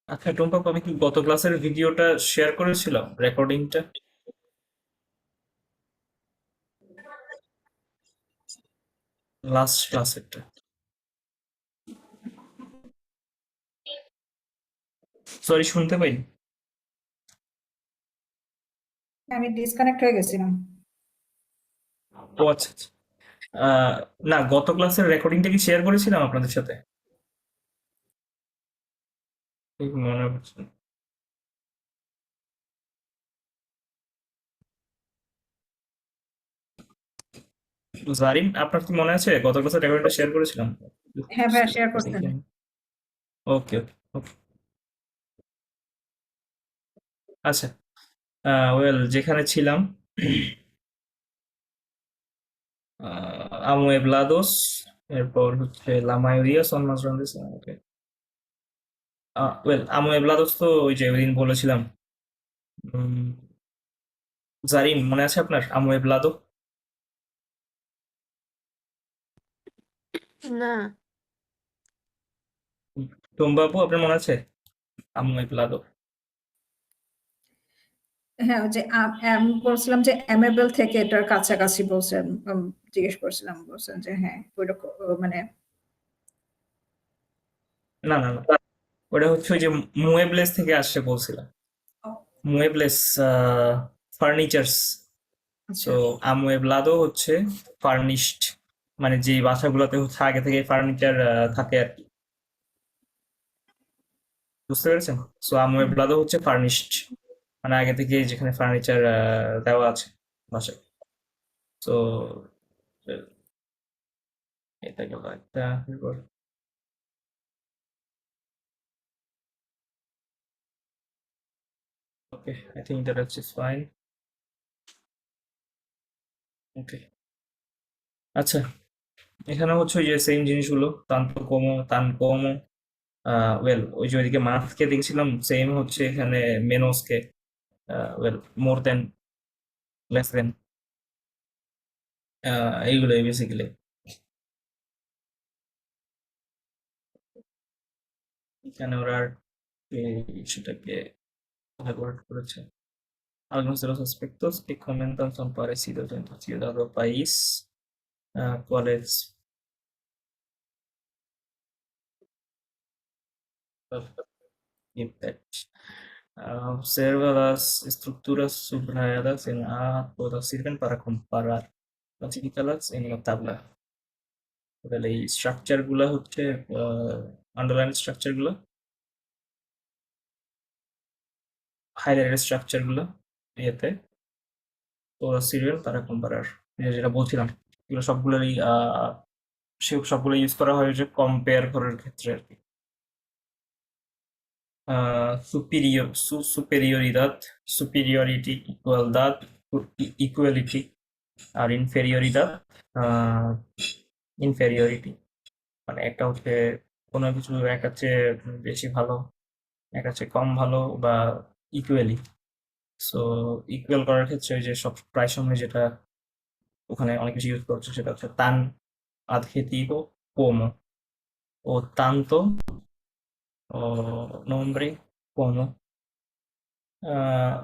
আচ্ছা টুম্পা, আমি কি গত ক্লাসের ভিডিওটা শেয়ার করেছিলাম, রেকর্ডিংটা? লাস্ট ক্লাসেরটা। সরি, শুনতে পাইনি। আমি ডিসকানেক্ট হয়ে গেছিলাম। ও আচ্ছা আচ্ছা। আহ, না, গত ক্লাসের রেকর্ডিংটা কি শেয়ার করেছিলাম আপনাদের সাথে? ঠিক মনে পড়ছে না। জারিন, আপনার কি মনে আছে গত ক্লাসের রেকর্ডিংটা শেয়ার করেছিলাম? হ্যাঁ ভাইয়া, শেয়ার করছেন। ওকে ওকে ওকে। আচ্ছা, ওয়েল, যেখানে ছিলাম, আমু এবলাদোস, এরপর হচ্ছে লা mayoría son más grandes. ওকে, ওয়েল, আমু এবলাদোস তো ওই যে ওই দিন বলেছিলাম। উম, জারিন, মনে আছে আপনার আমু এবলাদো? না। টুম্বাবু, আপনার মনে আছে আমু এবলাদো? হ্যাঁ, ওই যে আমি বলছিলাম যে অ্যামেবল থেকে এটার কাছাকাছি বলছেন। জিজ্ঞেস করছিলাম, বলছেন যে হ্যাঁ ওইরকম, মানে না না না, ওটা হচ্ছে ওই যে মুয়েবলেস থেকে আসছে বলছিলাম। ও, মুয়েবলেস ফার্নিচার্স। আচ্ছা। সো আমুয়েবলাদো হচ্ছে ফার্নিশড, মানে যে বাসাগুলোতে হচ্ছে আগে থেকে ফার্নিচার থাকে আর কি, বুঝতে পেরেছেন? সো হুম। আমুয়েবলাদো হচ্ছে ফার্নিশড, মানে আগে থেকে যেখানে ফার্নিচার দেওয়া আছে বাসায়। তো এটা গেল একটা। Okay, I think that is fine. Okay, আচ্ছা, এখানে হচ্ছে ওই যে সেম জিনিসগুলো, তানতো কোমো, তান কোমো। ওয়েল, ওই যে ওইদিকে মাসকে দেখছিলাম, সেম হচ্ছে এখানে মেনোসকে। ওয়েল, মোর দেন, লেস দেন, এইগুলোই বেসিক্যালি। এখানে ওরা আর সেটাকে elaborate করেছে. Algunos de los aspectos que comentan son parecidos entre ciudad o país. ¿Cuáles? Impact. Observa las estructuras subrayadas en A, todas sirven para comparar. Clasifícalas en la tabla. তাহলে এই structure গুলা হচ্ছে, underline structure গুলো, highlighted structure গুলো, ইয়েতে তোরা serial তারা কম্পারার, যেটা বলছিলাম, এগুলো সবগুলোরই সবগুলো ইউজ করা হয় যে কম্পেয়ার করার ক্ষেত্রে আর কি। সুপিরিয়রিদাদ, সুপিরিয়রিটি, ইকুয়ালদাদ, ইকুয়ালিটি, আর ইনফেরিয়রিদাদ, ইনফেরিয়রিটি। মানে একটা হচ্ছে কোনো কিছু একার চেয়ে বেশি ভালো, একার চেয়ে কম ভালো, বা ইকুয়ালি। সো ইকুয়াল করার ক্ষেত্রে ওই যে সব প্রায় সময় যেটা ওখানে অনেক বেশি ইউজ করছে সেটা হচ্ছে তান adjetivo como, o tanto, o nombre como.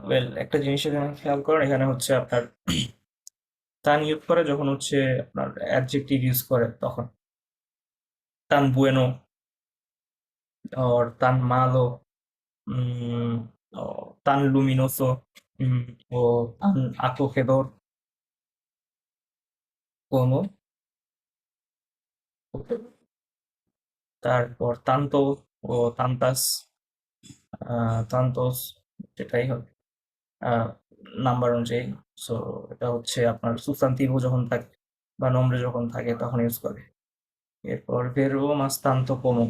Well, একটা জিনিস এখানে খেয়াল করেন, এখানে হচ্ছে আপনার তান ইউজ করে যখন হচ্ছে আপনার অ্যাডজেক্টিভ ইউজ করে তখন tan bueno, or tan malo, mm, o tan luminoso, o tan acogedor como. তারপর তান্ত ও তান্তাস, তান্তোস, সেটাই হবে নাম্বার অনুযায়ী। সো এটা হচ্ছে আপনার সুবস্টান্টিভ যখন থাকে বা নম্রে যখন থাকে তখন ইউজ করে। এরপর verbo más tanto como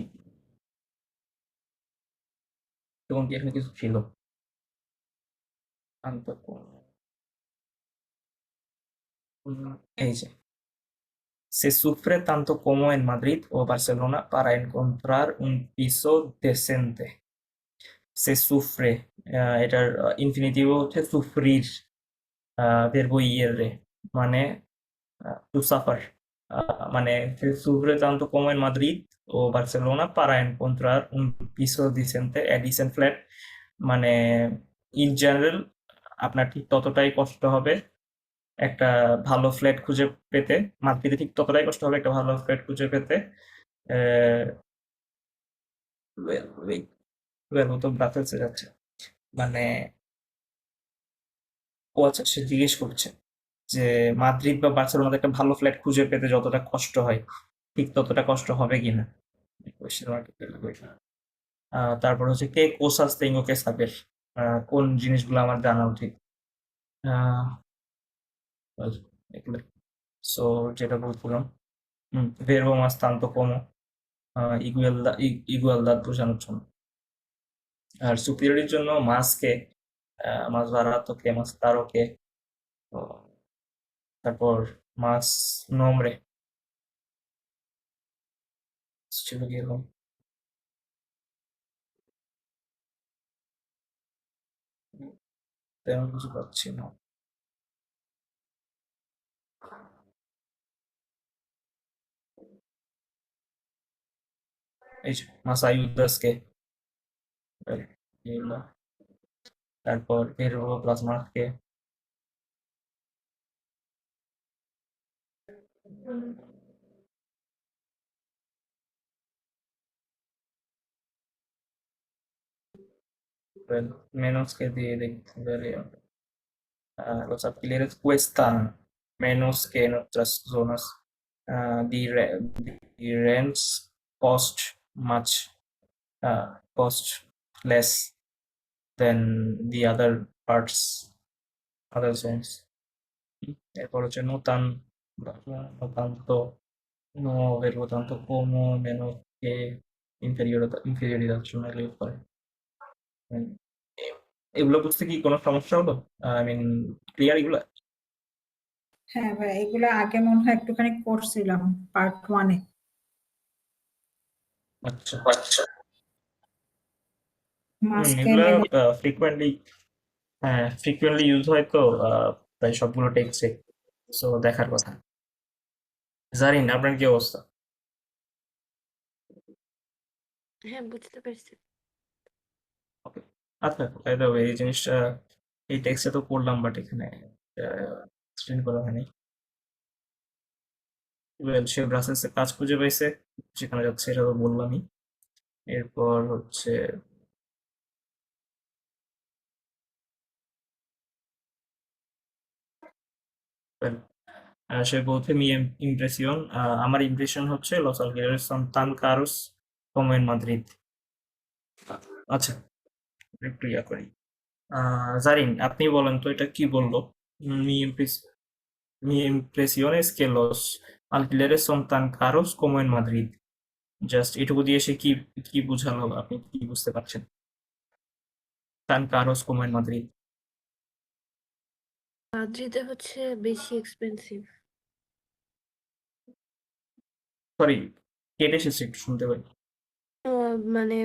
এবং কি এখানে কিছু ছিল tanto como এই যে se sufre tanto como en Madrid o Barcelona para encontrar un piso decente se sufre এটার ইনফিনিটিভ হচ্ছে সুফরির verbo ir মানে টু সাফার মানে se sufre tanto como en Madrid o Barcelona para encontrar un piso decente a decent flat মানে in general আপনার ঠিক ততটাই কষ্ট হবে একটা ভালো ফ্ল্যাট খুঁজে পেতে মাদ্রিদে ঠিক ততটাই কষ্ট হবে একটা ভালো ফ্ল্যাট খুঁজে পেতে ও তো ব্রাসেলসে যাচ্ছে মানে ও আচ্ছা সে জিজ্ঞেস করছে যে মাদ্রিদ বা বার্সেলোনাতে একটা ভালো ফ্ল্যাট খুঁজে পেতে যতটা কষ্ট হয় ঠিক ততটা কষ্ট হবে কিনা কোয়েশ্চেন মার্ক তারপর হচ্ছে কে কোসাস তেঙ্গো কে সাবের কোন জিনিসগুলো আমার জানা উচিত আহ, এগুলো সো যেটা বলছিলাম verbo más tanto como ইগুয়ালদাদ বোঝানোর জন্য আর সুপিরিয়রের জন্য মাসকে মাস বারাতোকে মাস তারোকে তারপর মাস নোমরে ছিল কি এরকম তেমন কিছু পাচ্ছি না এই যে মাস আয়ুদাসকে এগুলো। তারপর verbo প্লাস মাসকে menosকে দিয়ে দেখতে পারি los alquileres cuestan menos que en otras zonas. The rents cost less than the other parts, other zones. এরপর হচ্ছে নতান tanto no verbo tanto como menos que inferioridad জন্য লিভ করে উম, এ- এগুলো বুঝতে কি কোনো সমস্যা হলো আই মিন ক্লিয়ার এগুলো হ্যাঁ ভাই, এগুলো আগে মনে হয় একটুখানি করছিলাম পার্ট 1-এ। আচ্ছা মাস্কে এগুলা মেনু। ফ্রিকোয়েন্টলি হ্যাঁ ফ্রিকোয়েন্টলি ইউজ হয় তো প্রায় সবগুলো টেক্সটে সো দেখার কথা জারিন আপনার কি অবস্থা হ্যাঁ, বুঝতে পারছি। ওকে আচ্ছা বাই দ্য ওয়ে এই জিনিসটা এই টেক্সটে তো পড়লাম বাট এখানে এক্সপ্লেন করা হয়নি Well, সে ব্রাসেলসে কাজ খুঁজে পাইছে যেখানে যাচ্ছে এটা তো বললামই এরপর হচ্ছে well, সে বলতে mi impresión আমার ইমপ্রেশন হচ্ছে los alquileres son tan caros como en Madrid আচ্ছা একটু ইয়া করি জারিন আপনি বলেন তো এটা কি বললো mi, impres- mi impresión es que los alquileres son tan caros como en Madrid just এটুকু দিয়ে সে কি কি বুঝালো আপনি কি বুঝতে পারছেন tan caros como en Madrid মাদ্রিদে হচ্ছে বেশি এক্সপেন্সিভ। সরি কেটে এসেছে একটু শুনতে পাই মানে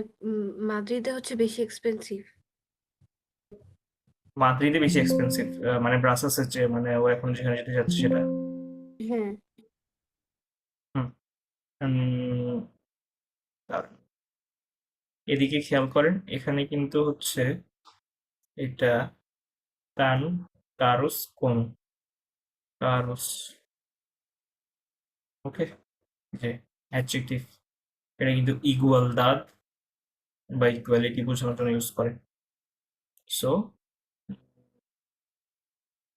মাদ্রিদে হচ্ছে বেশি এক্সপেন্সিভ। মাদ্রিদে বেশি এক্সপেন্সিভ মানে ব্রাসেলসের চেয়ে মানে ও এখন যেখানে যেতে যাচ্ছে সেটা হ্যাঁ, হুম উম, দাঁড়ান। এদিকে খেয়াল করেন এখানে কিন্তু হচ্ছে এটা তান কারোস কোন কারোস ওকে যে অ্যাডজেক্টিভ এটা কিন্তু ইগুয়ালদাদ বা ইকুয়ালিটি বোঝানোর জন্য ইউজ করে সো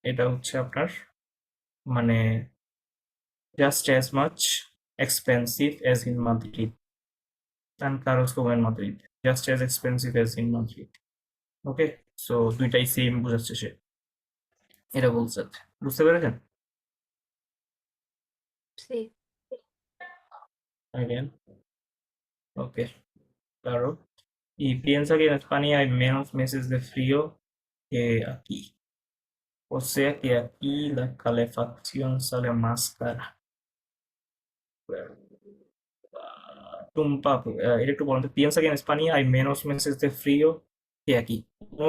এটা হচ্ছে আপনার মানে just as much expensive as in Madrid tan caros como en Madrid just as expensive as in Madrid okay so দুইটাই সেম বোঝাচ্ছে সে এটা বলছে বুঝতে পেরেছেন সে Muy bien. Ok, claro. Y piensa que en España hay menos meses de frío que aquí. O sea que aquí la calefacción sale más cara. Tumpa, এটা একটু বলুন তো, piensa que en España hay menos meses de frío que aquí. ও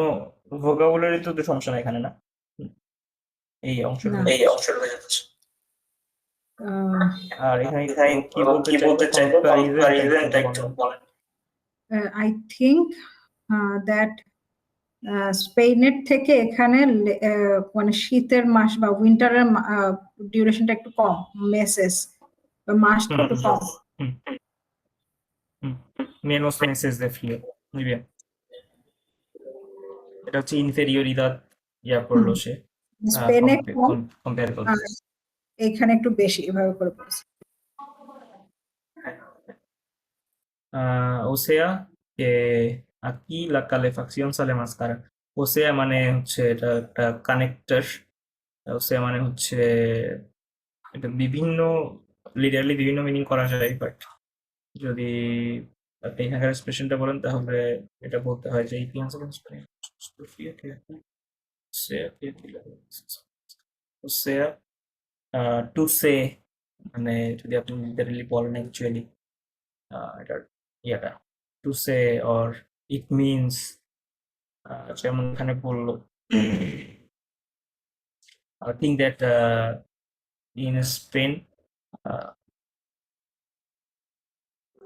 vocabulary তো সমস্যা নাই এখানে না। হুম, এই অংশটা না হয়ে যাচ্ছে। আহ, আর এখানে কি বলতে চাইলো কম্প্যারিজনটা একটু বলেন। আই থিঙ্ক দ্যাট স্পেনের থেকে এখানে মানে শীতের মাস বা উইন্টারের ডিউরেশনটা একটু কম, মেসেস বা মাসটা হুম একটু হুম কম। হুম হুম menos meses de frío. Muy bien. এটা হচ্ছে ইনফেরিয়রিদাদ ইয়া হুম, করলো সে স্পেনে কম কম্পেয়ার করলো। আর এখানে একটু বেশি, এভাবে করে বলছি। O sea que aquí la calefacción sale más cara. O sea মানে হচ্ছে এটা একটা কানেক্টর। ও sea মানে হচ্ছে এটা বিভিন্ন লিটারালি বিভিন্ন মিনিং করা যায়, বাট যদি আপনি এখানকার এক্সপ্রেশনটা বলেন তাহলে এটা বলতে হয় যে ইতিহাস o sea to say মানে যদি আপনি লিটারালি বলেন অ্যাকচুয়ালি এটার ইয়াটা to say or it means যেমন এখানে বললো I think that in Spain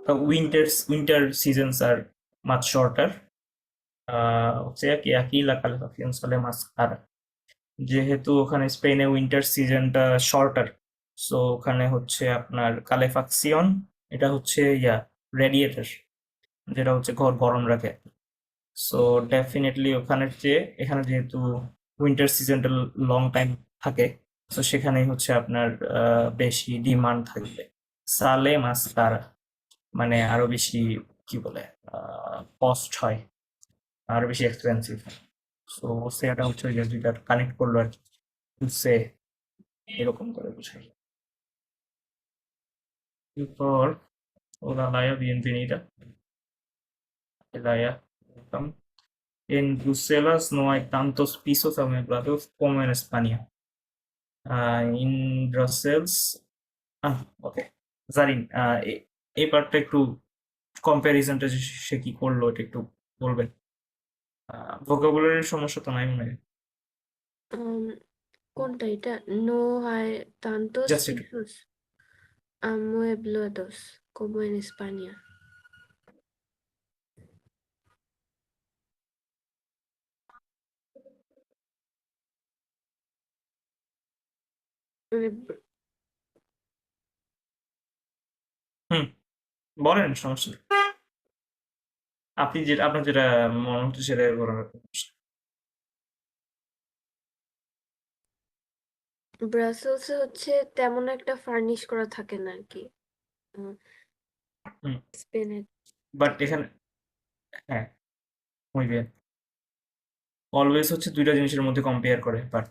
the winter seasons are much shorter. O sea que aquí la calefacción sale más cara. যেহেতু ওখানে স্পেনে উইন্টার সিজনটা শর্টার, সো ওখানে হচ্ছে আপনার কালেফাকসিয়ন, এটা হচ্ছে রেডিয়েটর, যেটা হচ্ছে ঘর গরম রাখে। সো ডেফিনেটলি ওখানের চেয়ে এখানে যেহেতু উইন্টার সিজনটা লং টাইম থাকে, সো সেখানেই হচ্ছে আপনার বেশি ডিমান্ড থাকবে। সালে মাস কারা মানে আরো বেশি কি বলে কস্ট হয়, আরো বেশি এক্সপেন্সিভ। সো সেটা হচ্ছে ওই যে দুইটা কানেক্ট করলো আর কি, সে এরকম করে বুঝাই। এরপর ওরা Laya বিএনপিনিটা Laya En Bruselas no hay tantos pisos amueblados como en España. In Brussels, ওকে জারিন, এই পার্টটা একটু কম্প্যারিজনটা সে কি করলো এটা একটু বলবেন। ভোকাবুলারির সমস্যা তো নাই মনে হয়, কোনটা এটা? No hay tantos জাস্ট একটু pisos amueblados como en España. মানে হুম বলেন, সমস্যা নেই। আপনি যেটা আপনার যেটা মনে হচ্ছে সেটা বলেন। ব্রাসেলসে হচ্ছে তেমন একটা ফার্নিশ করা থাকে না আর কি, হুম স্পেনের বাট থেকে। এখানে হ্যাঁ হইবে অলওয়েজ হচ্ছে দুইটা জিনিসের মধ্যে কম্পেয়ার করে, বাট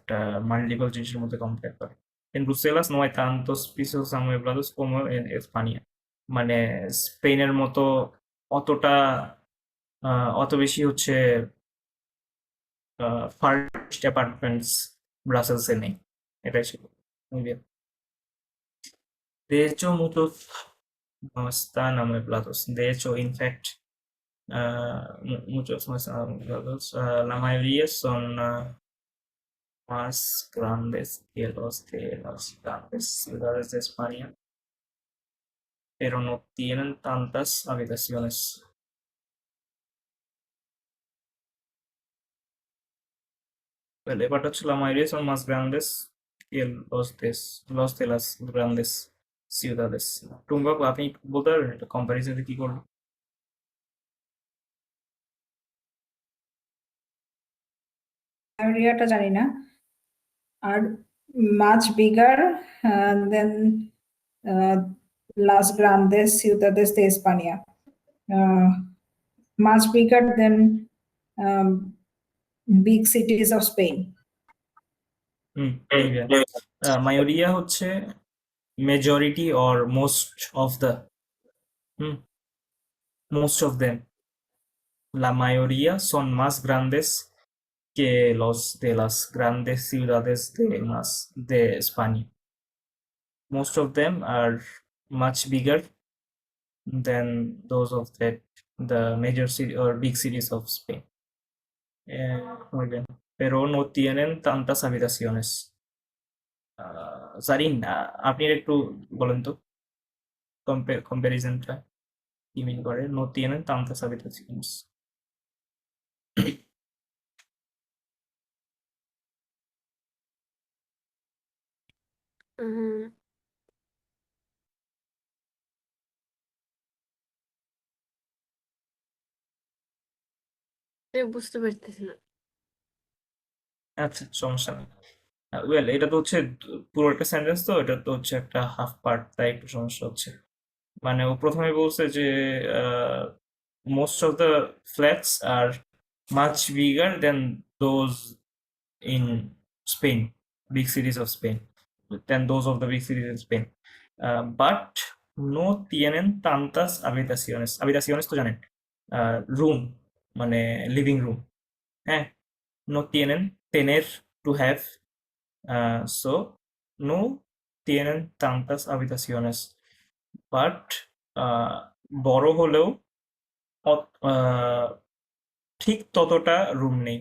মাল্টিপল জিনিসের মধ্যে কম্পেয়ার করে। En Bruselas no hay tantos pisos amueblados como en España. মানে স্পেনের মতো অতটা অত বেশি হচ্ছে ফার্নিশড অ্যাপার্টমেন্টস ব্রাসেলসে নেই, এটাই ছিল। Muy bien. De hecho, muchos no están amueblados. De hecho, in fact, muchos no están amueblados. La mayoría son más grandes que los de las grandes ciudades de España, pero no tienen tantas habitaciones. El Epatacho, la mayoría son más grandes que los de las grandes ciudades. টুম্বা আপনি বলতে পারবেন এটা কম্পারিজনে কি করবো? এরিয়াটা জানি না। আর মাচ বিগার দেন লাস গ্রান্দেস সিউদাদেস de España. Much bigger than big cities of Spain. muy bien. Mayoría হচ্ছে majority or most of the Hmm. Most of them, la mayoría son más grandes que los de las grandes ciudades de España. Most of them are much bigger than those of the major city or big cities of Spain. Muy bien. Pero no tienen tantas habitaciones. Zarin, আপনি একটু বলেন তো কম্পারিজনটা কি মিন করে? No tienen tantas habitaciones. উম, বুঝতে পারতেছি না। আচ্ছা, সমস্যা নেই। ওয়েল, এটা তো হচ্ছে পুরো একটা সেন্টেন্স, তো এটা তো হচ্ছে একটা হাফ পার্ট, তাই একটু সমস্যা হচ্ছে। মানে ও প্রথমে বলছে যে most of the flats R much bigger then those in Spain, big cities of Spain, than those of the big cities in Spain. But no tienen tantas habitaciones. Habitaciones তো জানেন, রুম মানে লিভিং রুম। হ্যাঁ, no tienen, tener, to have. So no tienen tantas habitaciones. But বড় হলেও ঠিক ততটা room নেই।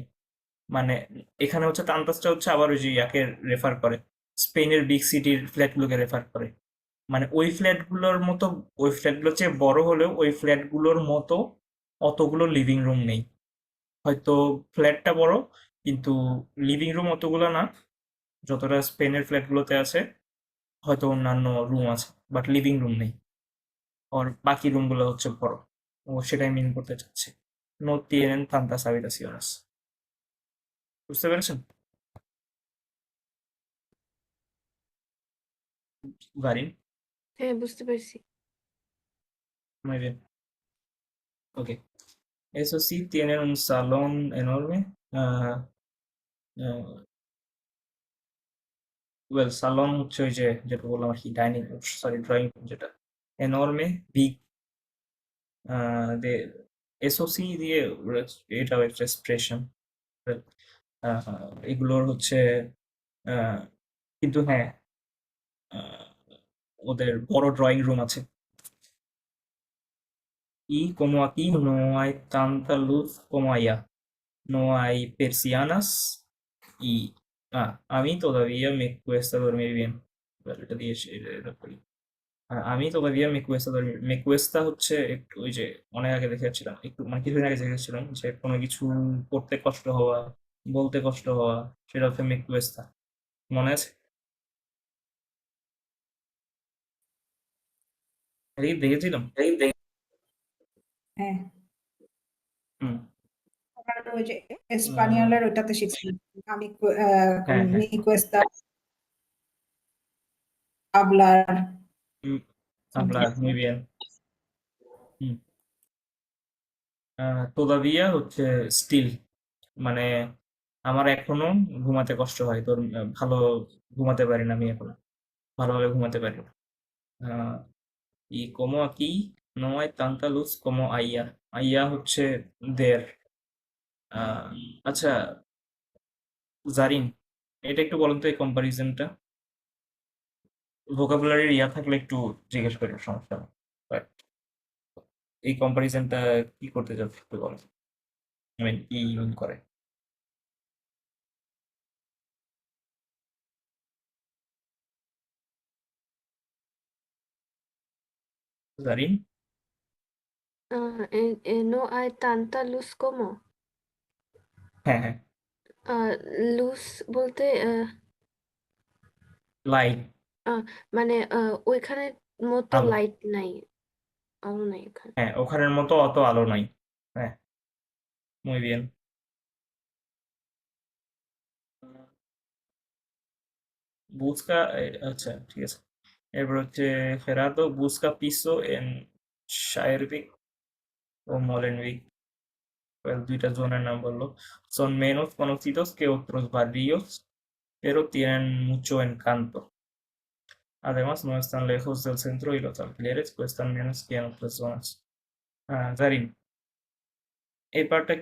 মানে এখানে হচ্ছে তান্তাসটা হচ্ছে আবার ওই যে ইয়াকে রেফার করে, স্পেনের বিগ সিটির ফ্ল্যাটগুলোকে রেফার করে। মানে ওই ফ্ল্যাটগুলোর মতো, ওই ফ্ল্যাটগুলোর চেয়ে বড় হলেও ওই ফ্ল্যাটগুলোর মতো অতগুলো লিভিং রুম নেই। হয়তো ফ্ল্যাটটা বড়, কিন্তু লিভিং রুম অতগুলো না যতটা স্পেনের ফ্ল্যাটগুলোতে আছে। হয়তো অন্যান্য রুম আছে, বাট লিভিং রুম নেই। আর বাকি রুমগুলো হচ্ছে বড়। ও সেটাই মিন করতে চাচ্ছে, নো tienen tantas habitaciones। বুঝতে পেরেছেন গারিন? হ্যাঁ, বুঝতে পারছি। Muy bien. Ok. Eso sí, tienen un salón enorme. Well, salón হচ্ছে ওই যে যেটা বললাম আর কি, ডাইনিং, সরি ড্রয়িং রুম যেটা এনর্মে বিগ। de eso sí দিয়ে এটা একটা এক্সপ্রেশন। এগুলোর হচ্ছে আহ, কিন্তু হ্যাঁ, আহ, ওদের বড় ড্রয়িং রুম আছে। Y como aquí no hay tanta luz como allá, no hay persianas y a mí todavía me cuesta dormir bien. Bueno, এটা দিয়ে এটা করি। আমি todavía me cuesta dormir, me cuesta হচ্ছে একটু ওই যে অনেক আগে দেখেছিলাম, একটু মানে কিছুদিন আগে দেখেছিলাম যে কোনো কিছু করতে কষ্ট হওয়া, বলতে কষ্ট হওয়া, সেটা হচ্ছে me cuesta। মনে আছে? এই দেখেছিলাম। হ্যাঁ, হুম। আমরা ওই যে আহ, এসপানিওলের ওটাতে শিখছিলাম। আমি হ্যাঁ হ্যাঁ। মি কুয়েস্তা hablar হুম, something hablar muy bien। হুম। todavía হচ্ছে স্টিল, মানে আমার এখনো ঘুমাতে কষ্ট হয়, তোর ভালো ঘুমাতে পারি না আমি এখন, ভালোভাবে ঘুমাতে পারি না। আহ, y como aquí no hay tanta luz como allá, allá হচ্ছে দের। আহ, আচ্ছা জারিন, এটা একটু বলেন তো এই কম্পারিজনটা, ভোকাবুলারির ইয়া থাকলে একটু জিজ্ঞেস করি, সমস্যা নেই। But এই কম্পারিজনটা কি করতে চাচ্ছি একটু বলেন, আই মিন কি মিন করে? Zarin? No hay tanta luz como, হ্যাঁ হ্যাঁ, লুজ বলতে লাইট, মানে ওইখানে মতো আলো। লাইট নাই, আলো নাই ওখানে। হ্যাঁ, ওখানের মতো অত আলো নাই। হ্যাঁ, muy bien। বুসকা, আচ্ছা ঠিক আছে। এরপর হচ্ছে ফেরাদো বুসকা পিসো এন শায়েরভিক ও মোলেনভিক। Well, দুইটা জোনের নাম বললো। Son menos conocidos que otros barrios, pero tienen mucho encanto. Además, no están lejos del centro y los alquileres cuestan menos que en otras zonas. Zarin, এই পার্টটা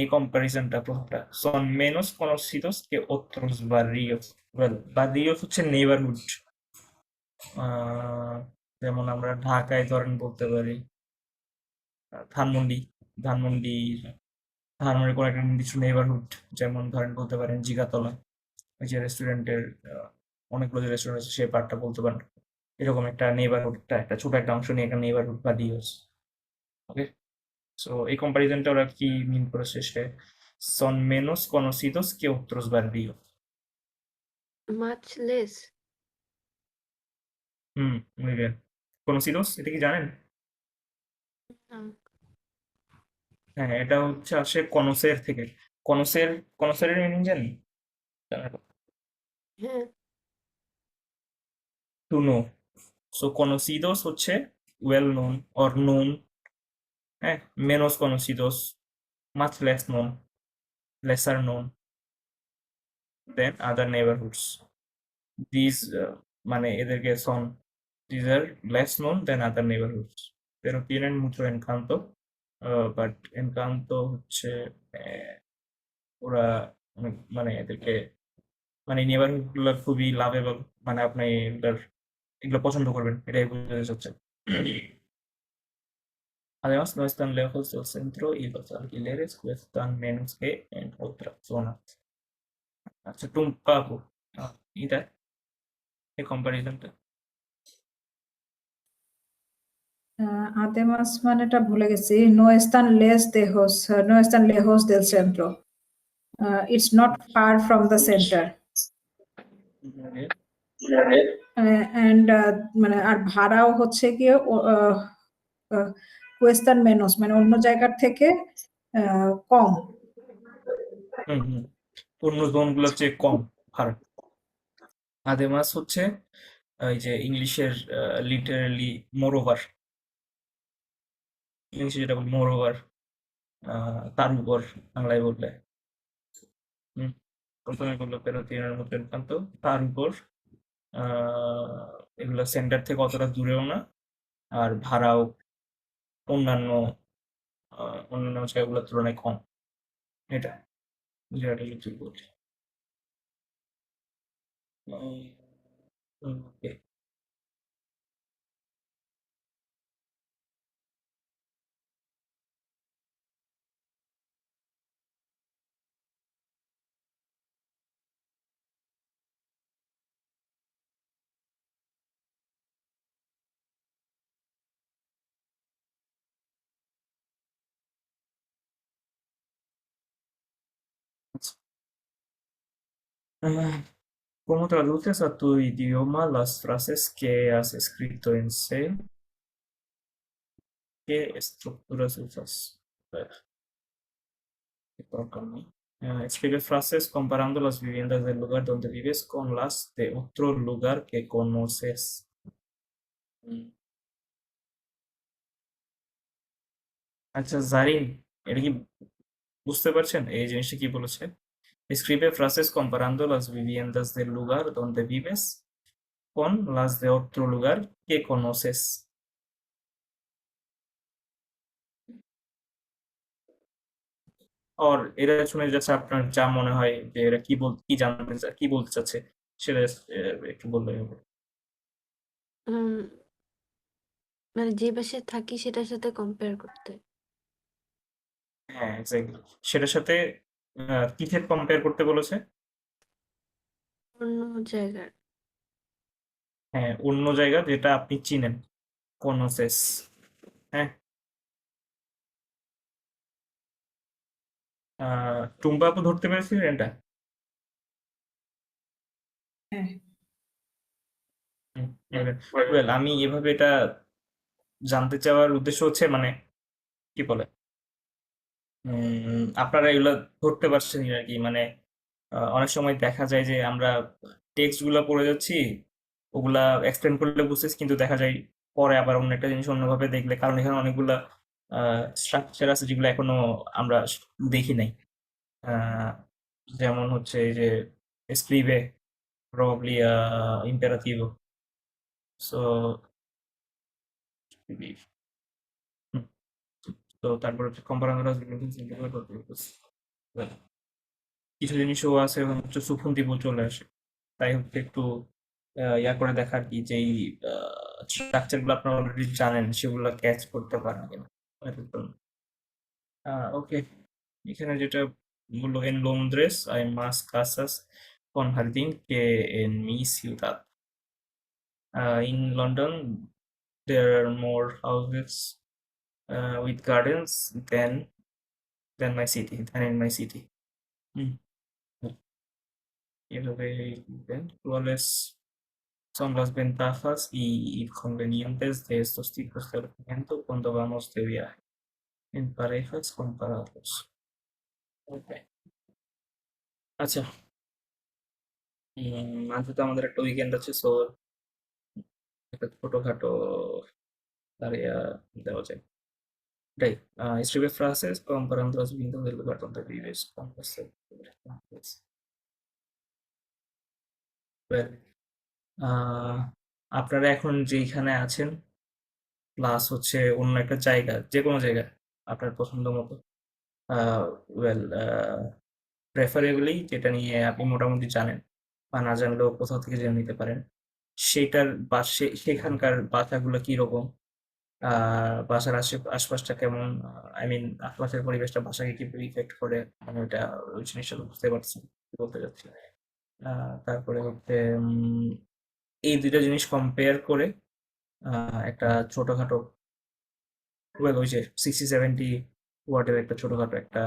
এই কম্পারিজনটা প্রথমটা son menos conocidos que otros barrios. Well, barrios হচ্ছে neighbourhood. যেমন আমরা ঢাকায় ধরেন বলতে পারি ধানমন্ডি ধানমন্ডি ধানমন্ডির কোনো একটা নির্দিষ্ট নেইবারহুড, যেমন ধরেন বলতে পারেন জিগাতলা, ওই যে রেস্টুরেন্টের অনেকগুলো যে রেস্টুরেন্ট আছে সেই পার্টটা বলতে পারেন। এরকম একটা নেইবারহুড, একটা ছোট একটা অংশ নিয়ে একটা নেইবারহুড বা ডিওস। ওকে, সো এই কম্পারিজনটা ওরা কি মিন করেছে সে son menos conocidos que otros barrios. Much less. muy bien. Conocidos এটা কি জানেন? না। হ্যাঁ, এটা হচ্ছে আসে কনসের থেকে। কনসের কনসের মিনিং জানি? হ্যাঁ। To know. সো conocidos হচ্ছে well known or known, হ্যাঁ, menos conocidos much less known, lesser known than other neighborhoods. These মানে এদেরকে son these are less known than other neighborhoods. Pero tienen mucho encanto, but encanto হচ্ছে ওরা মানে এদেরকে মানে neighbourhood গুলো খুবই লাভেবল, মানে আপনি এগুলো পছন্দ করবেন, এটাই বোঝাতে চাচ্ছে। Además, no están lejos del centro y los alquileres cuestan menos que en otras zonas. আচ্ছা, টুম্পাকু এটা এই কম্পারিজনটা además মানেটা ভুলে গেছি, no están lejos del centro. It's not far from the center. And মানে আর ভাড়াও হচ্ছে গিয়ে কোয়েস্টান মেনস, মানে অন্য জায়গার থেকে কম। অন্য জোনগুলোর চেয়ে কম ভাড়া। আদেমাস হচ্ছে এই যে ইংলিশের লিটারালি মোরওভার, ইংলিশে যেটা বলি মোরওভার, তার উপর বাংলায় বললে প্রথমে বললো পেরোতিনের মতো এনকান্ত, তার উপর এগুলো সেন্টার থেকে অতটা দূরেও না, আর ভাড়াও অন্যান্য অন্যান্য জায়গাগুলোর তুলনায় কম। এটা জায়গাটা যদি বলি ওকে। ¿Cómo traduces a tu idioma las frases que has escrito en C? ¿Qué estructuras usas? A ver, ¿qué toca a mí? Escribe frases comparando las viviendas del lugar donde vives con las de otro lugar que conoces. আচ্ছা জারিন, এটা কি বুঝতে পারছেন এই জিনিসটা কি বলেছে? Escribe frases comparando las viviendas del lugar donde vives con las de otro lugar que conoces. আর এরা শুনে যাচ্ছে আপনার যা মনে হয় যে এরা কি জানতে কি বলতে চাচ্ছে সেটা একটু বললে হবে। মানে যে বাসায় থাকি সেটার সাথে কম্পেয়ার করতে। হ্যাঁ, এক্স্যাক্টলি। সেটার সাথে কিসের কম্পেয়ার করতে বলেছে? অন্য জায়গার। হ্যাঁ, অন্য জায়গা যেটা আপনি চিনেন, কোনোসেস। হ্যাঁ, টুম্পা আপু ধরতে পেরেছিলেন এটা? হ্যাঁ। ওয়েল, আমি এভাবে এটা জানতে চাওয়ার উদ্দেশ্য হচ্ছে মানে কি বলে আপনারা এগুলো ধরতে পারছেন আর কি, মানে অনেক সময় দেখা যায় যে আমরা টেক্সট গুলা পড়ে যাচ্ছি, ওগুলা এক্সপ্লেন করলে বুঝতেছি, কিন্তু দেখা যায় পরে আবার অন্য একটা জিনিস অন্যভাবে দেখলে, কারণ এখানে অনেকগুলা স্ট্রাকচার আছে যেগুলো এখনো আমরা দেখি নাই। যেমন হচ্ছে এই যে স্ক্রিবে প্রবাবলি ইম্পেরাটিভ, সো তো তারপর হচ্ছে কম্পারান্দ্রাস কিছু জিনিসও আছে হচ্ছে সুফন্দিবো চলে আসে, তাই হচ্ছে একটু ইয়া করে দেখার কি যে এই স্ট্রাকচার গুলো আপনারা অলরেডি জানেন সেগুলো ক্যাচ করতে পারেন কিনা। ওকে, এখানে যেটা বললো en Londres hay más casas con jardín que en mi ciudad. In London there are more houses with gardens than my city, than in my city. Mm. Evaluate then, ¿cuáles son las ventajas y inconvenientes de estos tipos de alojamiento cuando vamos de viaje en parejas comparados? Okay. আচ্ছা, আজকে তো আমাদের একটা weekend আছে, so একটা ছোটখাটো তারিয়া দেওয়া যায়। এটাই, escribe frases comparando los vindos del lugar donde vives con los semejantes. Well, আপনারা এখন যেইখানে আছেন প্লাস হচ্ছে অন্য একটা জায়গা, যে কোনো জায়গা আপনার পছন্দ মতো, ওয়েল, প্রেফারেবলি যেটা নিয়ে আপনি মোটামুটি জানেন বা না জানলেও কোথাও থেকে জেনে নিতে পারেন, সেটার বা সেখানকার বাসাগুলো কিরকম, বাসার আশপাশটা কেমন, আই মিন আশপাশের পরিবেশটা বাসাকে কিভাবে ইফেক্ট করে, মানে ওইটা ওই জিনিসটা তো বুঝতে পারছেন কি বলতে চাচ্ছি। তারপরে হচ্ছে এই দুইটা জিনিস কম্পেয়ার করে একটা ছোটখাটো, ওয়েল ওই যে 60-70 ওয়ার্ডের একটা ছোটখাটো একটা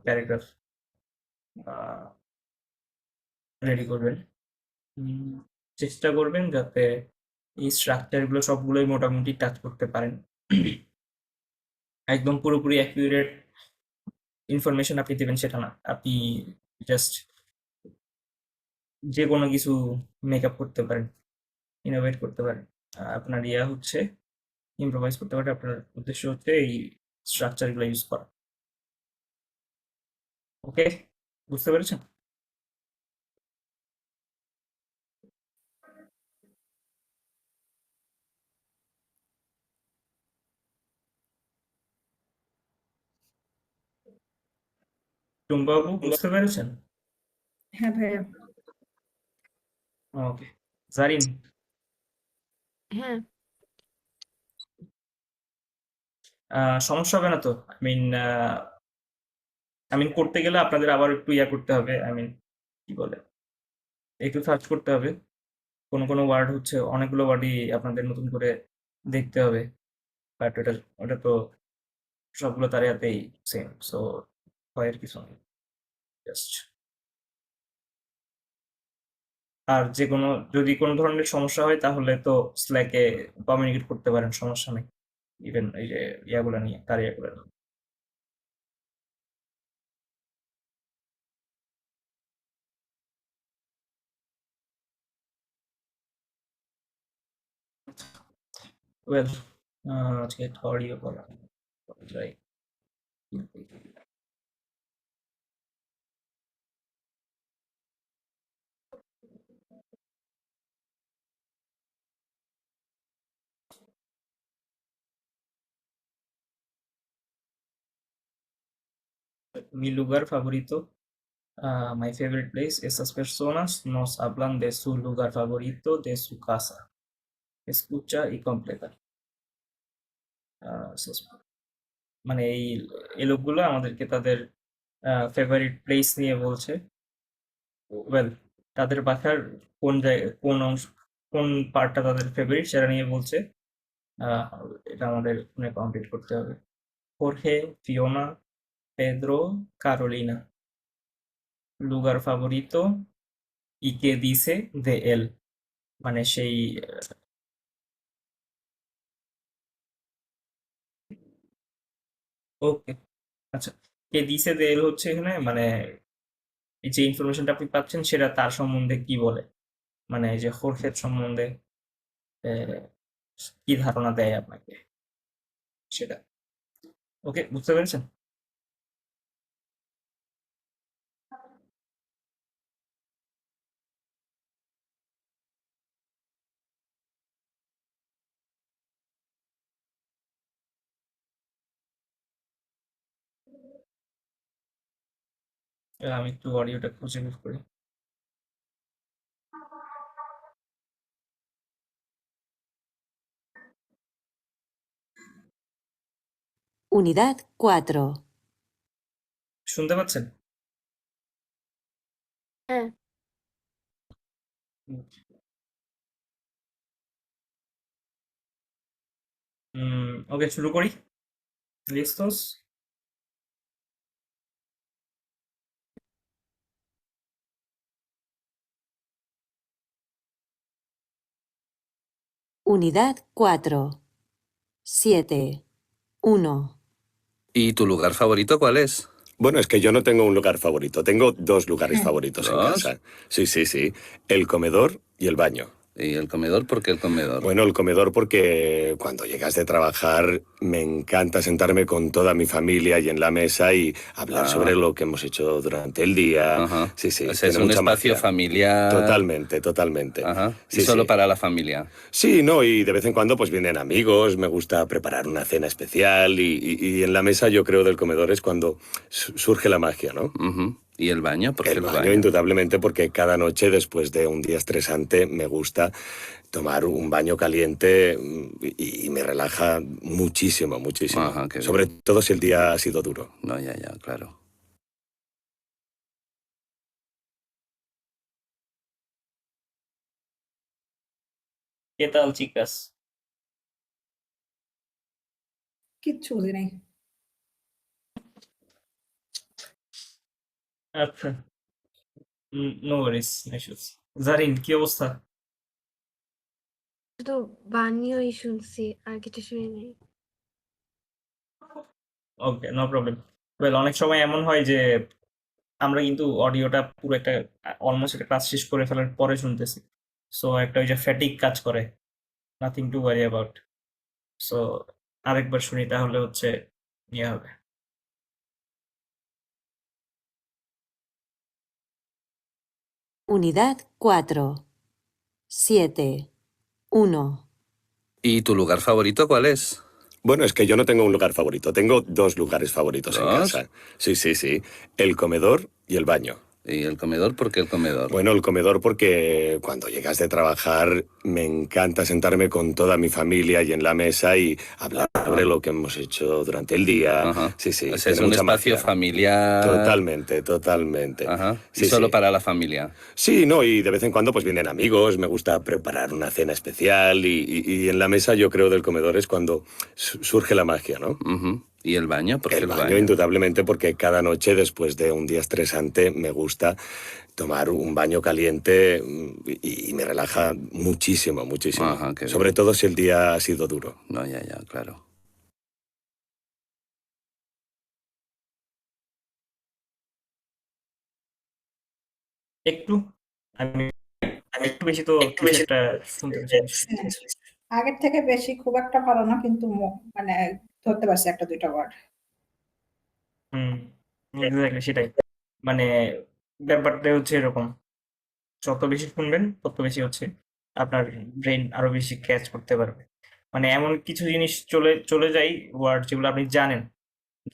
প্যারাগ্রাফ রেডি করবেন। উম, চেষ্টা করবেন যাতে এই স্ট্রাকচার গুলো সবগুলোই মোটামুটি টাচ করতে পারেন। একদম পুরোপুরি অ্যাকিউরেট ইনফরমেশন আপনি দেবেন সেটা না, আপনি জাস্ট যে কোনো কিছু মেকআপ করতে পারেন, ইনোভেট করতে পারেন। আপনার ইয়া হচ্ছে ইম্প্রোভাইজ করতে পারেন, আপনার উদ্দেশ্য হচ্ছে এই স্ট্রাকচার গুলো ইউজ করা। ওকে, বুঝতে পেরেছেন? টুম্বাবু বুঝতে পেরেছেন? হ্যাঁ ভাইয়া। ওকে, জারিন, হ্যাঁ, সমস্যা হবে না তো? আই মিন করতে গেলে আপনাদের আবার একটু ইয়া করতে হবে, আই মিন কি বলে, একটু সার্চ করতে হবে। কোনো কোনো ওয়ার্ড হচ্ছে অনেকগুলো ওয়ার্ডই আপনাদের নতুন করে দেখতে হবে, বাট ওটা ওটা তো সবগুলো তার হাতেই সেম, সো ভয়ের কিছু নেই, জাস্ট। আর যে কোনো, যদি কোনো ধরনের সমস্যা হয় তাহলে তো স্ল্যাকে কমিউনিকেট করতে পারেন, সমস্যা নেই। ইভেন এই যে ইয়াগুলো নিয়ে, তার ইয়াগুলো নিয়ে। ওয়েল, আজকে একটা অডিও করা যায়। Mi lugar favorito, my favorite place, esas personas nos hablan de su lugar favorito, de su casa. Escucha y completa. মানে এই লোকগুলো আমাদেরকে তাদের ফেভারিট প্লেস নিয়ে বলছে, ওয়েল তাদের বাসার কোন জায়গায় কোন অংশ, কোন পার্টটা তাদের ফেভারিট সেটা নিয়ে বলছে। আহ, এটা আমাদের ফোনে কমপ্লিট করতে হবে। Jorge, Fiona, Pedro, Carolina, lugar favorito y qué dice de él, মানে সেই, ওকে, আচ্ছা, কে দিছে de él হচ্ছে এখানে মানে এই যে ইনফরমেশনটা আপনি পাচ্ছেন সেটা তার সম্বন্ধে কি বলে, মানে এই যে হোর্হের সম্বন্ধে আহ, কি ধারণা দেয় আপনাকে সেটা। ওকে, বুঝতে পেরেছেন? আমি একটু অডিওটা খুঁজে বের করি। Unidad 4. শুনতে পাচ্ছেন? হ্যাঁ, ওকে, শুরু করি। Lists. Unidad 4. 7. 1. ¿Y tu lugar favorito cuál es? Bueno, es que yo no tengo un lugar favorito, tengo dos lugares favoritos en ¿Dos? casa. Sí, sí, sí. El comedor y el baño. ¿Y el comedor? ¿Por qué el comedor? Bueno, el comedor porque cuando llegas de trabajar me encanta sentarme con toda mi familia y en la mesa y hablar sobre lo que hemos hecho durante el día. Ajá. Sí, sí, O sea, es tiene un mucha espacio magia. familiar. Totalmente, totalmente. Ajá. Y Sí, solo sí. para la familia. Sí, no, y de vez en cuando pues vienen amigos, me gusta preparar una cena especial y en la mesa yo creo del comedor es cuando surge la magia, ¿no? Ujú. ¿Y el baño? ¿Por qué El baño, indudablemente, porque cada noche después de un día estresante me gusta tomar un baño caliente y me relaja muchísimo, muchísimo. Ajá, qué bien. Sobre todo si el día ha sido duro. No, ya, claro. ¿Qué tal, chicas? কিচ্ছু বুঝি নাই। আচ্ছা, no ওয়ারিস, issues. Zarin, কি অবস্থা? শুধু বানিয়েই শুনছি, আর কিছু শুনি নাই। ওকে, নো প্রবলেম। ওয়েল, অনেক সময় এমন হয় যে আমরা কিন্তু অডিওটা পুরো একটা অলমোস্ট একটা ক্লাস শেষ করে ফেলার পরে শুনতেছি। সো একটা ওই যে ফ্যাটিক কাজ করে, nothing to worry about. So আরেকবার শুনি, তাহলে হচ্ছে ইয়ে হবে। Unidad 4. 7. 1. ¿Y tu lugar favorito cuál es? Bueno, es que yo no tengo un lugar favorito, tengo dos lugares favoritos en ¿Dos? casa. Sí, sí, sí. El comedor y el baño. ¿Y el comedor? ¿Por qué el comedor? Bueno, el comedor porque cuando llegas de trabajar me encanta sentarme con toda mi familia y en la mesa y hablar sobre lo que hemos hecho durante el día. Ajá. Sí, sí, O sea, es tiene un mucha espacio magia. familiar. Totalmente, totalmente. Ajá. Y Sí, solo sí. para la familia. Sí, no, y de vez en cuando pues vienen amigos, me gusta preparar una cena especial y en la mesa yo creo del comedor es cuando surge la magia, ¿no? Ujú. ¿Y el baño? ¿Por qué El el baño, baño? indudablemente, porque cada noche después de un día estresante me gusta tomar un baño caliente y me relaja muchísimo, muchísimo. Ajá, qué bien. Sobre todo si el día ha sido duro. No, ya, claro. একটু আমি আমি একটু বেশি তো কিছু একটা শুনতে পেরেছি। আগের থেকে বেশি খুব একটা ভালো না, কিন্তু মানে ধরতে পারছি একটা দুইটা ওয়ার্ড। হুম, এক্স্যাক্টলি সেটাই। মানে ব্যাপারটা হচ্ছে এরকম, যত বেশি শুনবেন তত বেশি হচ্ছে আপনার ব্রেন আরো বেশি ক্যাচ করতে পারবে। মানে এমন কিছু জিনিস চলে চলে যায়, ওয়ার্ড যেগুলো আপনি জানেন,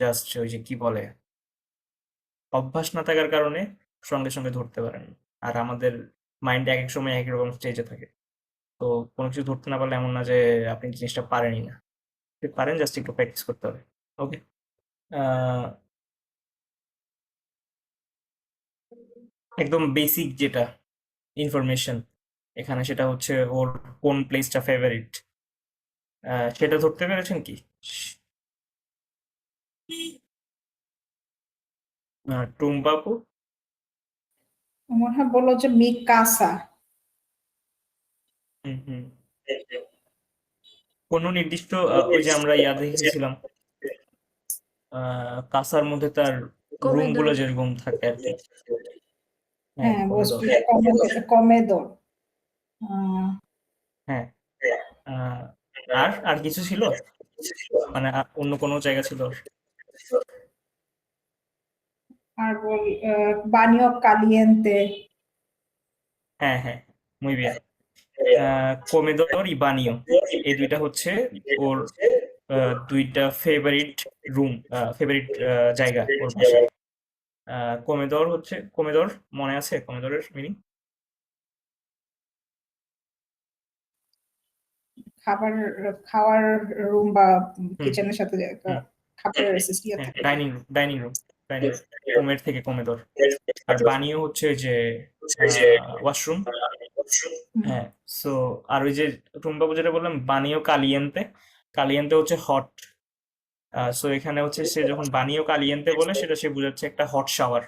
জাস্ট ওই যে কি বলে, অভ্যাস না থাকার কারণে সঙ্গে সঙ্গে ধরতে পারেন। আর আমাদের মাইন্ড এক এক সময় এক এক রকম স্টেজে থাকে। তো কোনো কিছু ধরতে না পারলে এমন না যে আপনি জিনিসটা পারেনই না, আপনি পারেন, জাস্ট একটু প্র্যাকটিস করতে হবে। ওকে, একদম বেসিক যেটা ইনফরমেশন এখানে, সেটা হচ্ছে ওর কোন প্লেসটা ফেভারিট, সেটা ধরতে পেরেছেন কি? টুম্বাপু মনে হয় বললো যে মি কাসা। হুম। কোনো নির্দিষ্ট ওই যে আমরা ইয়া দেখেছিলাম, কাসার মধ্যে তার রুম গুলো কমেদর। যেরকম থাকে আর কি। হ্যাঁ, কমেদর। কমেদর। হ্যাঁ, আর আর কিছু ছিল, মানে অন্য কোনো জায়গা ছিল? আর বল বানিও কালিয়েন্তে। হ্যাঁ, muy bien. কমেদর ই বানিও, এই দুইটা হচ্ছে ওর দুইটা ফেভারিট রুম, ফেভারিট জায়গা ওর বাসায়। কমেদর হচ্ছে কমেদর, মনে আছে কমেদরের মিনিং? খাবার খাওয়ার রুম বা হুম কিচেনের সাথে যে একটা হুম খাবারের ইয়ে হ্যাঁ, থাকে। Dining room, dining room, dining room. কোমের থেকে কমেদর। আর বানিও হচ্ছে ওই যে ওয়াশরুম। হুম। হ্যাঁ, সো আর ওই যে টুম্বাবু যেটা বললাম বানিও কালিয়েন্তে, কালিয়েন্তে হচ্ছে হট। সো এখানে হচ্ছে সে যখন বানিও কালিয়েন্তে বলে সেটা সে বোঝাচ্ছে একটা hot shower,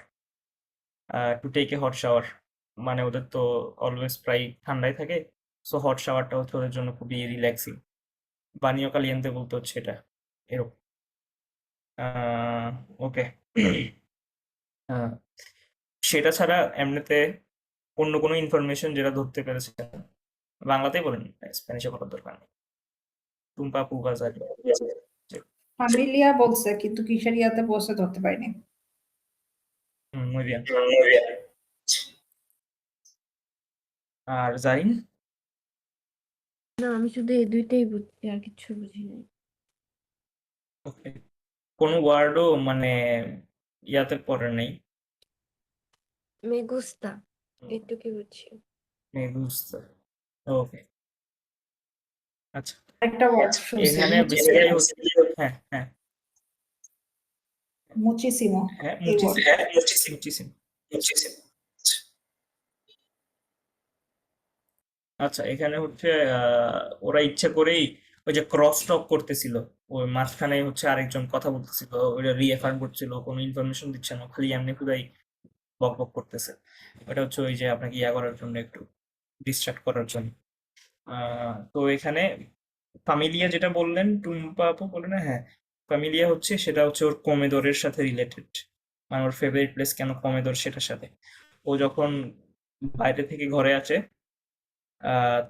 to take a hot shower. মানে ওদের তো অলওয়েজ প্রায় ঠান্ডায় থাকে, সো হট শাওয়ারটা হচ্ছে ওদের জন্য খুবই রিল্যাক্সিং। বানিও কালিয়েন্তে বলতে হচ্ছে এটা এরকম। ওকে। সেটা ছাড়া এমনিতে অন্য কোনো ইনফরমেশন যেটা ধরতে পেরেছেন বাংলাতেই বলেন, স্প্যানিশে বলার দরকার নেই। টুম্পা পুগা জারি। ফ্যামিলিয়া বলছে কিন্তু কিসের ইয়াতে বলছে ধরতে পারিনি। muy bien. আর জারিন? না, আমি শুধু এই দুইটাই বুঝছি, আর কিছু বুঝি নাই। ওকে। কোনো ওয়ার্ডও মানে ইয়াতে পড়ে নেই? মে গুস্তা এইটুকুই বুঝছি। Me gusta. ওকে, আচ্ছা। একটা ওয়ার্ড শুনছি এখানে বেসিক্যালি হচ্ছে হ্যাঁ হ্যাঁ মুচিসিমো, হ্যাঁ এই ওয়ার্ড। মুচিসিম। আচ্ছা, এখানে হচ্ছে ওরা ইচ্ছে করেই ওই যে ক্রস টক করতেছিল, ওই মাঝখানে হচ্ছে আরেকজন কথা বলতেছিল, ওইটা রিএফার্ম করছিল, কোনো ইনফরমেশন দিচ্ছে না, খালি এমনি খুদাই বক বক করতেছে। ওটা হচ্ছে ওই যে আপনাকে ইয়া করার জন্য, একটু ডিস্ট্রাক্ট করার জন্য। তো এখানে ফামিলিয়া যেটা বললেন, টুম্পা আপু বললেন না, হ্যাঁ ফামিলিয়া হচ্ছে সেটা হচ্ছে ওর কমেদরের সাথে রিলেটেড, মানে ওর ফেভারিট প্লেস কেন কমেদর সেটার সাথে। ও যখন বাইরে থেকে ঘরে আসে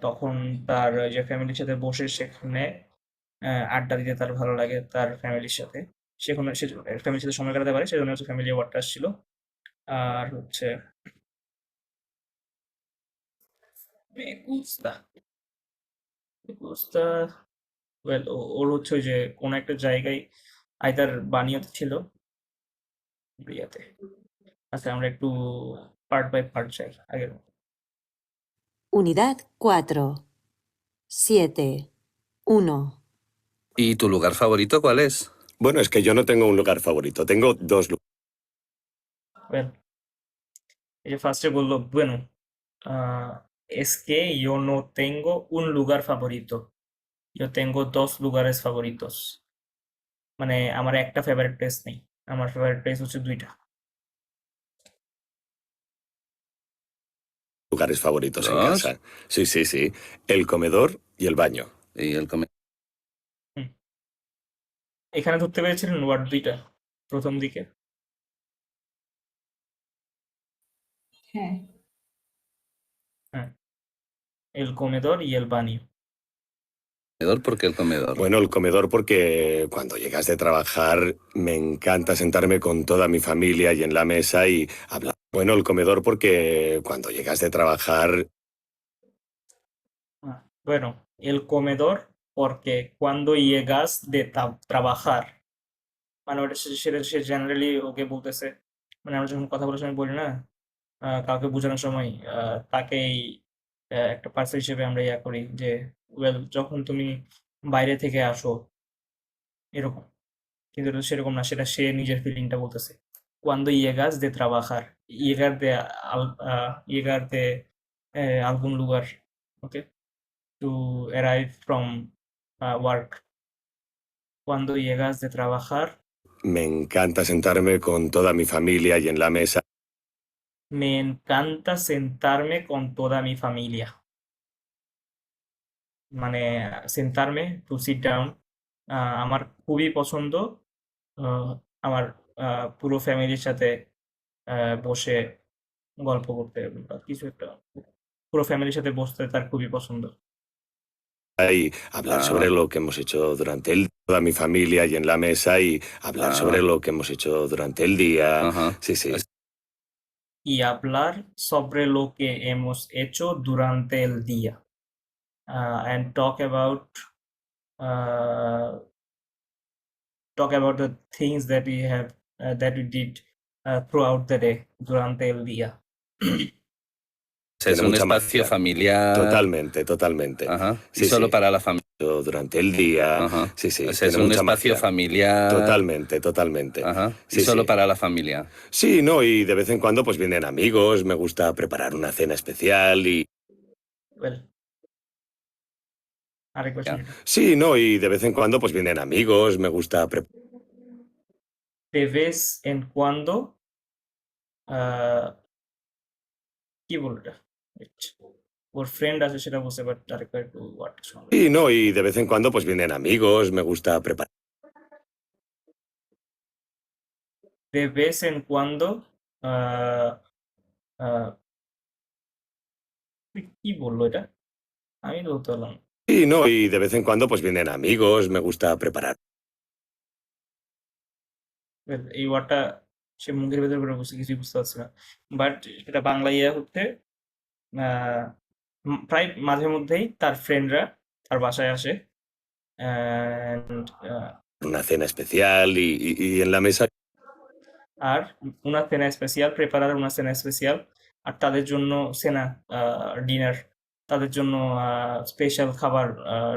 তখন তার ওই যে ফ্যামিলির সাথে বসে সেখানে আড্ডা দিতে তার ভালো লাগে তার ফ্যামিলির সাথে, সেখানে সে ফ্যামিলির সাথে সময় কাটাতে পারে, সেজন্য হচ্ছে ফ্যামিলি ওয়ার্ডটা আসছিল। আর হচ্ছে me gusta, me gusta, well, ওর হচ্ছে ওই যে কোনো একটা জায়গায় আইদার বানিয়াতে ছিল বিয়াতে। আচ্ছা, আমরা একটু পার্ট বাই পার্ট যাই আগের মতো। Unidad 4. 7. 1. ¿Y tu lugar favorito cuál es? Bueno, es que yo no tengo un lugar favorito, tengo dos lugares. Well, এই যে ফার্স্টে বললো bueno, es que yo no tengo un lugar favorito, yo tengo dos lugares favoritos, মানে আমার একটা favourite place নেই, আমার favourite place হচ্ছে দুইটা। Lugares favoritos en ¿Dos? casa. Sí, sí, sí. El comedor y el baño. ¿Y el comedor? হুম। এখানে ধরতে পেরেছিলেন ওয়ার্ড দুইটা প্রথম দিকে? হ্যাঁ, হ্যাঁ, el comedor y el baño. ¿Por qué el comedor? Bueno, el comedor porque cuando llegas de trabajar me encanta sentarme con toda mi familia y en la mesa y hablar. Bueno, el comedor porque cuando llegas de trabajar Bueno, el comedor porque cuando llegas de trabajar, মানে ওটা সেটা সে generally ওকে বলতেছে, মানে আমরা যখন কথা বলার সময় বলি না, কাউকে বোঝানোর সময় তাকেই একটা পার্সন হিসেবে আমরা ইয়া করি যে ওয়েল যখন তুমি বাইরে থেকে আসো এরকম, কিন্তু এটা সেরকম না, সেটা সে নিজের ফিলিংটা বলতেছে। Cuando llegas de trabajar, llegar de llegar de algún lugar, okay, to arrive from work. Cuando llegas de trabajar, me encanta sentarme con toda mi familia y en la mesa. me encanta sentarme con toda mi familia. মানে sentarme, to sit down, আমার খুবই পছন্দ আমার পুরো ফ্যামিলির সাথে বসে গল্প করতে বা কিছু একটা, পুরো ফ্যামিলির সাথে বসতে তার খুবই পছন্দ। Y hablar sobre lo que hemos hecho durante el toda mi familia y en la mesa y hablar sobre lo que hemos hecho durante el día. Ajá. Sí, sí. Y hablar sobre lo que hemos hecho durante el día. And talk about the things that we have that we did throughout the day, durante el día. O sea, es Tiene un mucha espacio magia. familiar. Totalmente, totalmente. Ajá. Y Sí, solo sí. para la familia. Durante el día. Ajá. Sí, sí, O sea, es tiene un mucha espacio magia. familiar. Totalmente, totalmente. Ajá. Y Sí, solo sí. para la familia. Sí, no, y de vez en cuando pues vienen amigos, me gusta preparar una cena especial y... Well, আরেক question এটা। Sí, no, y de vez en cuando pues vienen amigos, me gusta preparar... De vez en cuando, আহ, কি বলবো এটা? Wait, ওর friend আছে সেটা বলছে, but আরেকবার একটু ওয়ার্ডটা শোনা Sí, no, y de vez en cuando pues vienen amigos, me gusta preparar... De vez en cuando, আহ, আহ, কি বললো এটা? আমি তো বলতে পারলাম না। Sí, no, y de vez en cuando pues vienen amigos, me gusta preparar... Well, এই ওয়ার্ডটা সে মুখের ভেতর করে বসে কিছুই বুঝতে পারছে না, বাট এটা বাংলা ইয়ে হচ্ছে প্রায় মাঝে মধ্যেই তার ফ্রেন্ডরা তার বাসায় আসে, and, una cena especial y en la mesa R una cena especial, preparar una cena especial, আর তাদের জন্য সেনা ডিনার, তাদের জন্য স্পেশাল খাবার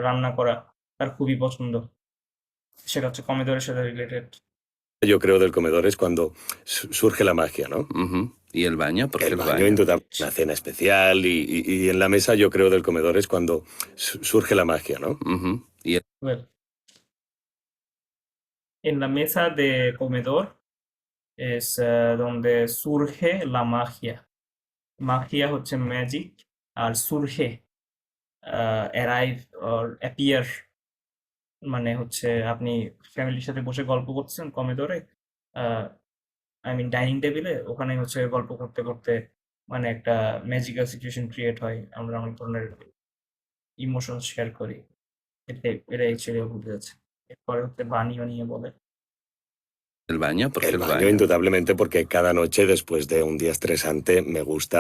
রান্না করা তার খুবই পছন্দ। সেটা হচ্ছে কমেডোরের সাথে related. yo creo del comedor es cuando surge la magia, ¿no? Ujú. ¿Y el baño? ¿Por qué El el baño, baño? indudablemente, una cena especial y en la mesa yo creo del comedor es cuando surge la magia, ¿no? Ujú. ¿Y el Well, en la mesa de comedor es donde surge la magia. Magia হচ্ছে magic, আর surge arrive or appear মানে হচ্ছে আপনি ফ্যামিলির সাথে বসে গল্প করছেন কমেডোরে, আই মিন ডাইনিং টেবিলে, ওখানে হচ্ছে গল্প করতে করতে মানে একটা ম্যাজিক্যাল সিচুয়েশন ক্রিয়েট হয়, আমরা অনেক ধরনের ইমোশন শেয়ার করি, এটা অ্যাকচুয়ালি বুঝতে যাচ্ছে। এরপরে হচ্ছে বানিও নিয়ে বলে। baño? ¿Por qué El el baño, baño? indudablemente, porque cada noche después de un día estresante me gusta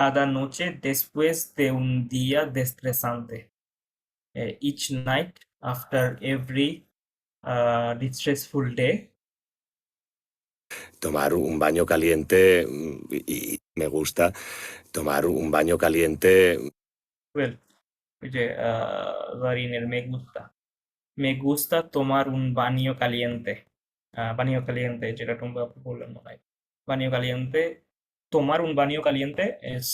Cada noche después de un día estresante. Each night after every distressful day. tomar un baño caliente y me gusta tomar un baño caliente. Well, ওই যে জারিনের me gusta tomar un baño caliente. Baño caliente, যেটা টুম্বা আপু বললেন মনে হয়। Baño caliente, tomar un baño caliente is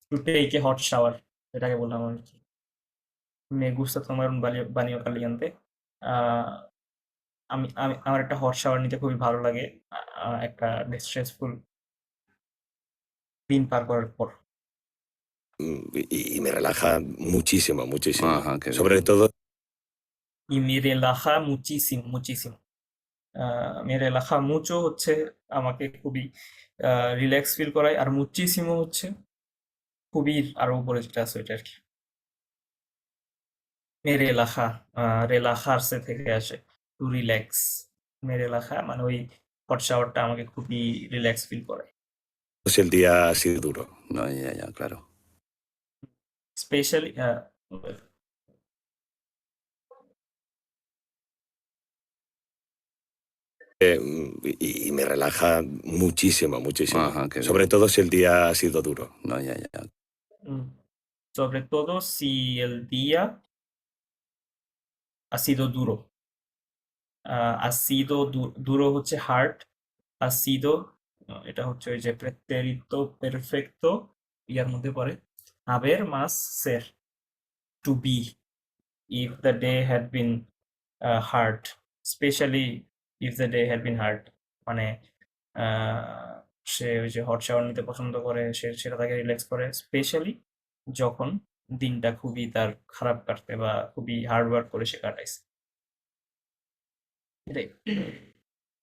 to take a hot shower, এটাকে বললাম আর কি। Me gusta tomar un baño caliente. আমার একটা হট শাওয়ার নিতে খুবই ভালো লাগে একটা স্ট্রেসফুল দিন পার করার পর। Y me relaja muchísimo, muchísimo. Ajá, qué Sobre bien. todo Y me relaja muchísimo, muchísimo. Me relaja mucho হচ্ছে আমাকে খুবই রিল্যাক্স ফিল করায়, আর muchísimo হচ্ছে খুবই আরো উপরে যেটা আছে ওইটা আর কি। Me relaja, relajarse থেকে আসে, টু রিল্যাক্স। Me relaja মানে ওই হট শাওয়ারটা আমাকে খুবই রিল্যাক্স ফিল করায়। si el día ha sido duro. No, ya, claro. Specially Y me relaja muchísimo, muchísimo. Ajá, qué Sobre bien. todo si el día ha sido duro. No, ya. sobre todo si el día ha sido duro. Ha sido duro হচ্ছে hard, ha sido এটা হচ্ছে ওই যে প্রেতেরিতো পেরফেক্টো ইয়ার মধ্যে পড়ে, haber más ser, to be, if the day had been hard, especially if the day had been hard, মানে সে ওই যে হট শাওয়ার নিতে পছন্দ করে, সেটা তাকে রিল্যাক্স করে, স্পেশালি যখন দিনটা খুবই তার খারাপ কাটতে বা খুবই হার্ড ওয়ার্ক করে সে কাটাইছে এটাই।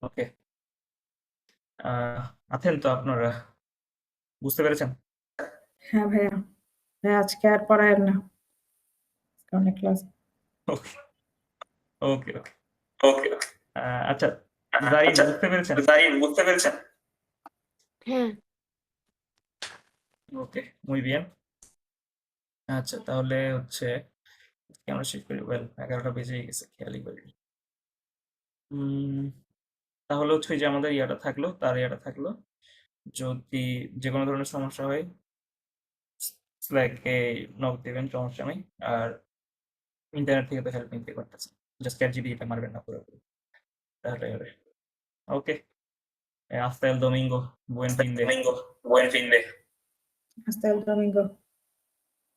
ওকে, আছেন তো আপনারা, বুঝতে পেরেছেন? হ্যাঁ ভাইয়া, ভাইয়া আজকে আর পড়ায়েন না, আজকে অনেক ক্লাস। ওকে ওকে ওকে ওকে আচ্ছা, জারিন বুঝতে পেরেছেন? হ্যাঁ, ওকে, muy bien। আচ্ছা, তাহলে হচ্ছে আমরা শেষ করি। ওয়েল, 11টা বেজেই গেছে, খেয়ালই করিনি। তাহলে হচ্ছে ওই যে আমাদের ইয়াটা থাকলো, তার ইয়াটা থাকলো। যদি যে কোনো ধরনের সমস্যা হয় স্ল্যাকে নক দিবেন, সমস্যা নেই। আর ইন্টারনেট থেকে তো হেল্প নিতে পারতেছেন, জাস্ট ChatGPT মারবেন না পুরোপুরি, তাহলে হবে। ওকে, hasta el domingo, buen fin de. Hasta el domingo.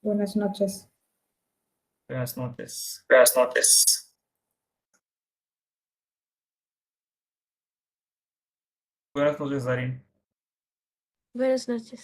Buenas noches. Buenas noches. Buenas noches, Darín. Buenas noches.